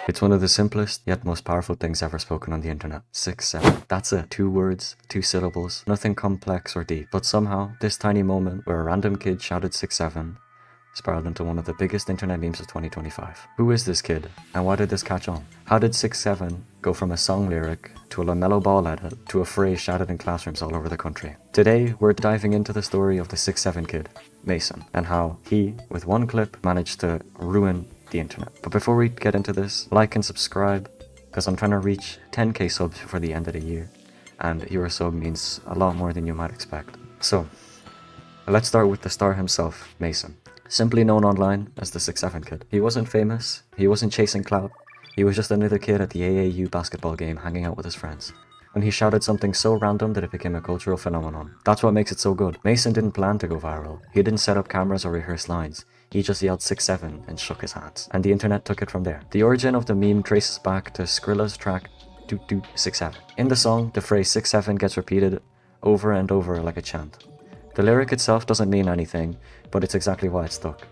It's one of the simplest yet most powerful things ever spoken on the internet. 6-7. That's it. 2 words, 2 syllables, nothing complex or deep. But somehow, this tiny moment where a random kid shouted 6-7 spiraled into one of the biggest internet memes of 2025. Who is this kid, and why did this catch on? How did 6-7 go from a song lyric to a LaMelo Ball edit to a phrase shouted in classrooms all over the country? Today, we're diving into the story of the 6-7 kid, Mason, and how he, with one clip, managed to ruin the internet. But before we get into this, like and subscribe, because I'm trying to reach 10k subs before the end of the year, and your sub means a lot more than you might expect. So, let's start with the star himself, Mason. Simply known online as the 6-7 kid. He wasn't famous, he wasn't chasing clout, he was just another kid at the AAU basketball game hanging out with his friends. And he shouted something so random that it became a cultural phenomenon. That's what makes it so good. Mason didn't plan to go viral. He didn't set up cameras or rehearse lines. He just yelled 6-7 and shook his hands. And the internet took it from there. The origin of the meme traces back to Skrilla's track Doot Doot 6-7. In the song, the phrase 6-7 gets repeated over and over like a chant. The lyric itself doesn't mean anything, but it's exactly why it stuck.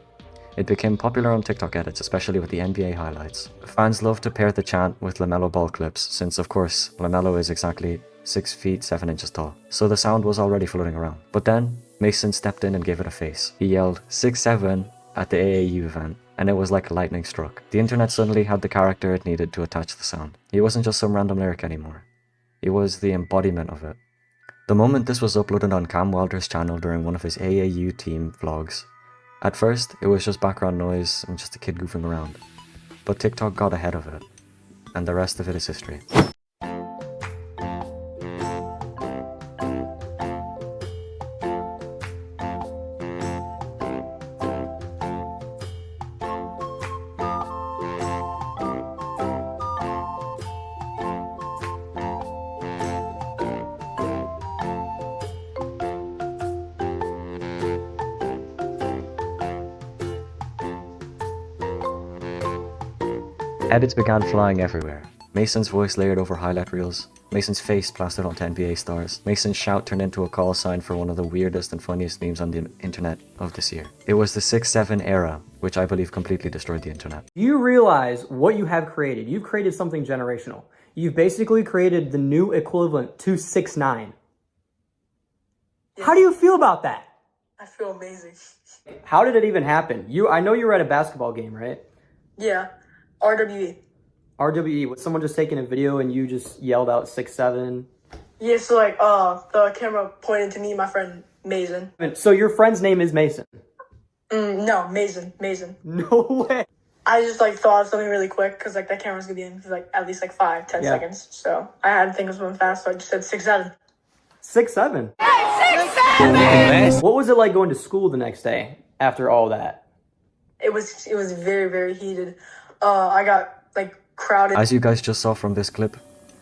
It became popular on TikTok edits, especially with the NBA highlights. Fans love to pair the chant with LaMelo Ball clips, since of course, LaMelo is exactly 6 feet 7 inches tall, so the sound was already floating around. But then, Mason stepped in and gave it a face. He yelled 6-7 at the AAU event, and it was like lightning struck. The internet suddenly had the character it needed to attach the sound. He wasn't just some random lyric anymore. He was the embodiment of it. The moment this was uploaded on Cam Wilder's channel during one of his AAU team vlogs, at first it was just background noise and just a kid goofing around. But TikTok got ahead of it, and the rest of it is history. Edits began flying everywhere. Mason's voice layered over highlight reels, Mason's face plastered onto NBA stars, Mason's shout turned into a call sign for one of the weirdest and funniest memes on the internet of this year. It was the 6-7 era, which I believe completely destroyed the internet. You realize what you have created. You've created something generational. You've basically created the new equivalent to 6ix9ine. Yeah. How do you feel about that? I feel amazing. How did it even happen? I know you were at a basketball game, right? Yeah, RWE. RWE, was someone just taking a video and you just yelled out 6-7? Yeah, so like, the camera pointed to me and my friend Mason. So your friend's name is Mason? No, Mason. No way. I just like thought of something really quick because like that camera's gonna be in for like at least like 5-10 seconds. So I had to think of something fast, so I just said 6-7. 6-7? Hey, 6-7! What was it like going to school the next day after all that? It was very, very heated. I got like crowded. As you guys just saw from this clip,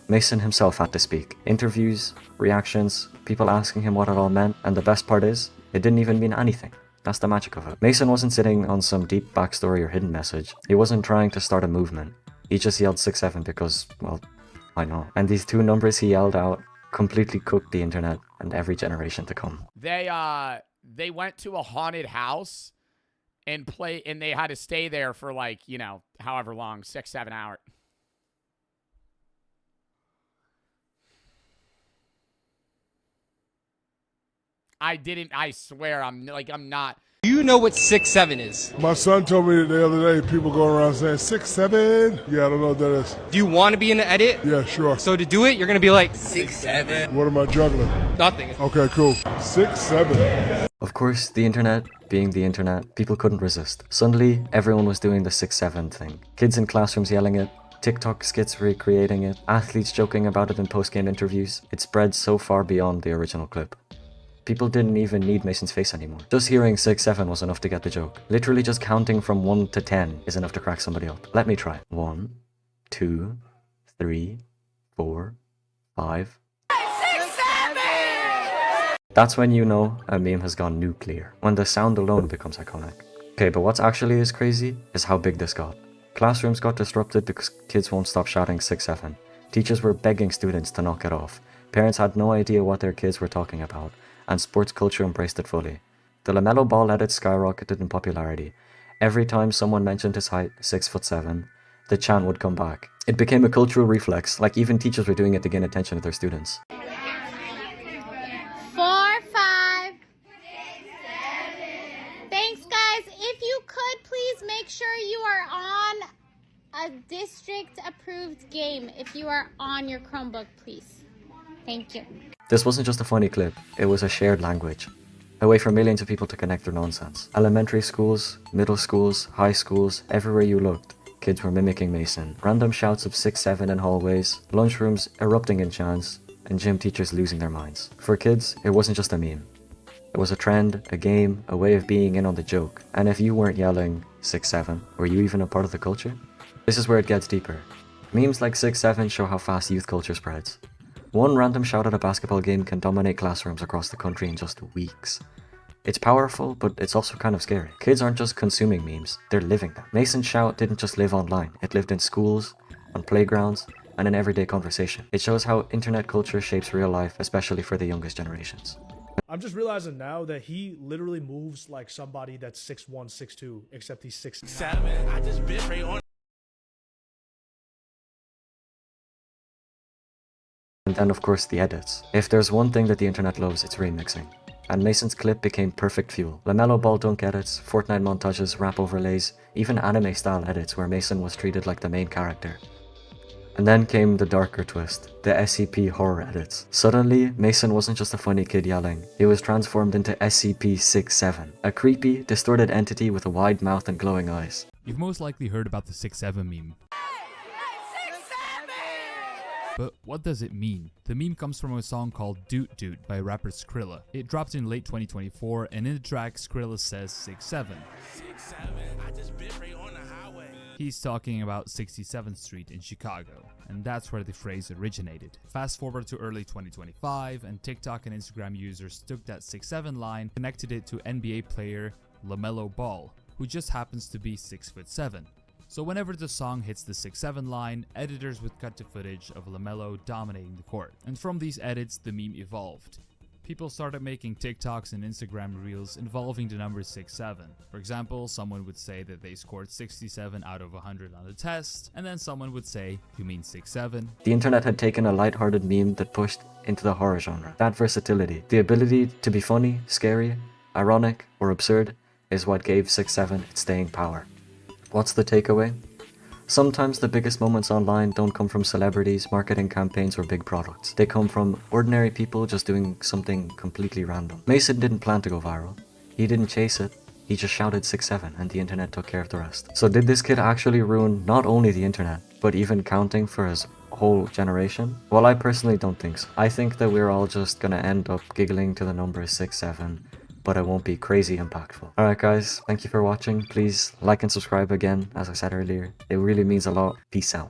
Mason himself had to speak. Interviews, reactions, people asking him what it all meant, and the best part is, it didn't even mean anything. That's the magic of it. Mason wasn't sitting on some deep backstory or hidden message. He wasn't trying to start a movement. He just yelled 6-7 because, well, I know. And these 2 numbers he yelled out completely cooked the internet and every generation to come. They went to a haunted house and they had to stay there for like, you know, however long, 6-7 hours. I swear, I'm not. Do you know what 6-7 is? My son told me the other day, people go around saying 6-7. Yeah, I don't know what that is. Do you want to be in the edit? Yeah, sure. So to do it, you're going to be like 6-7. What am I juggling? Nothing. Okay, cool. 6-7. Of course, the internet, being the internet, people couldn't resist. Suddenly, everyone was doing the 6-7 thing. Kids in classrooms yelling it, TikTok skits recreating it, athletes joking about it in post-game interviews. It spread so far beyond the original clip. People didn't even need Mason's face anymore. Just hearing 6-7 was enough to get the joke. Literally just counting from 1 to 10 is enough to crack somebody up. Let me try. 1, 2, 3, 4, 5. That's when you know a meme has gone nuclear. When the sound alone becomes iconic. Okay, but what's actually as crazy is how big this got. Classrooms got disrupted because kids won't stop shouting 6-7. Teachers were begging students to knock it off. Parents had no idea what their kids were talking about, and sports culture embraced it fully. The LaMelo Ball edit skyrocketed in popularity. Every time someone mentioned his height, 6'7", the chant would come back. It became a cultural reflex, like even teachers were doing it to gain attention of their students. 4, 5. Thanks, guys. If you could, please make sure you are on a district-approved game. If you are on your Chromebook, please. Thank you. This wasn't just a funny clip, it was a shared language. A way for millions of people to connect their nonsense. Elementary schools, middle schools, high schools, everywhere you looked, kids were mimicking Mason. Random shouts of 6-7 in hallways, lunchrooms erupting in chants, and gym teachers losing their minds. For kids, it wasn't just a meme. It was a trend, a game, a way of being in on the joke. And if you weren't yelling 6-7, were you even a part of the culture? This is where it gets deeper. Memes like 6-7 show how fast youth culture spreads. One random shout at a basketball game can dominate classrooms across the country in just weeks. It's powerful, but it's also kind of scary. Kids aren't just consuming memes, they're living them. Mason's shout didn't just live online, it lived in schools, on playgrounds, and in everyday conversation. It shows how internet culture shapes real life, especially for the youngest generations. I'm just realizing now that he literally moves like somebody that's 6'1", 6'2", except he's 6'7". I just bit right on. And then of course the edits. If there's one thing that the internet loves, it's remixing. And Mason's clip became perfect fuel. LaMelo Ball dunk edits, Fortnite montages, rap overlays, even anime style edits where Mason was treated like the main character. And then came the darker twist, the SCP horror edits. Suddenly, Mason wasn't just a funny kid yelling, he was transformed into SCP-67, a creepy, distorted entity with a wide mouth and glowing eyes. You've most likely heard about the 6-7 meme. But what does it mean? The meme comes from a song called Doot Doot by rapper Skrilla. It dropped in late 2024, and in the track, Skrilla says 6-7. I just bit right on the highway. He's talking about 67th Street in Chicago, and that's where the phrase originated. Fast forward to early 2025, and TikTok and Instagram users took that 6-7 line, connected it to NBA player LaMelo Ball, who just happens to be 6'7". So whenever the song hits the 6-7 line, editors would cut to footage of LaMelo dominating the court. And from these edits, the meme evolved. People started making TikToks and Instagram reels involving the number 6-7. For example, someone would say that they scored 67 out of 100 on the test, and then someone would say, "You mean 6-7?" The internet had taken a lighthearted meme that pushed into the horror genre. That versatility, the ability to be funny, scary, ironic, or absurd, is what gave 6-7 its staying power. What's the takeaway? Sometimes the biggest moments online don't come from celebrities, marketing campaigns, or big products. They come from ordinary people just doing something completely random. Mason didn't plan to go viral. He didn't chase it. He just shouted 6-7 and the internet took care of the rest. So did this kid actually ruin not only the internet, but even counting for his whole generation? Well, I personally don't think so. I think that we're all just gonna end up giggling to the number 6-7, but it won't be crazy impactful. Alright guys, thank you for watching. Please like and subscribe again, as I said earlier. It really means a lot. Peace out.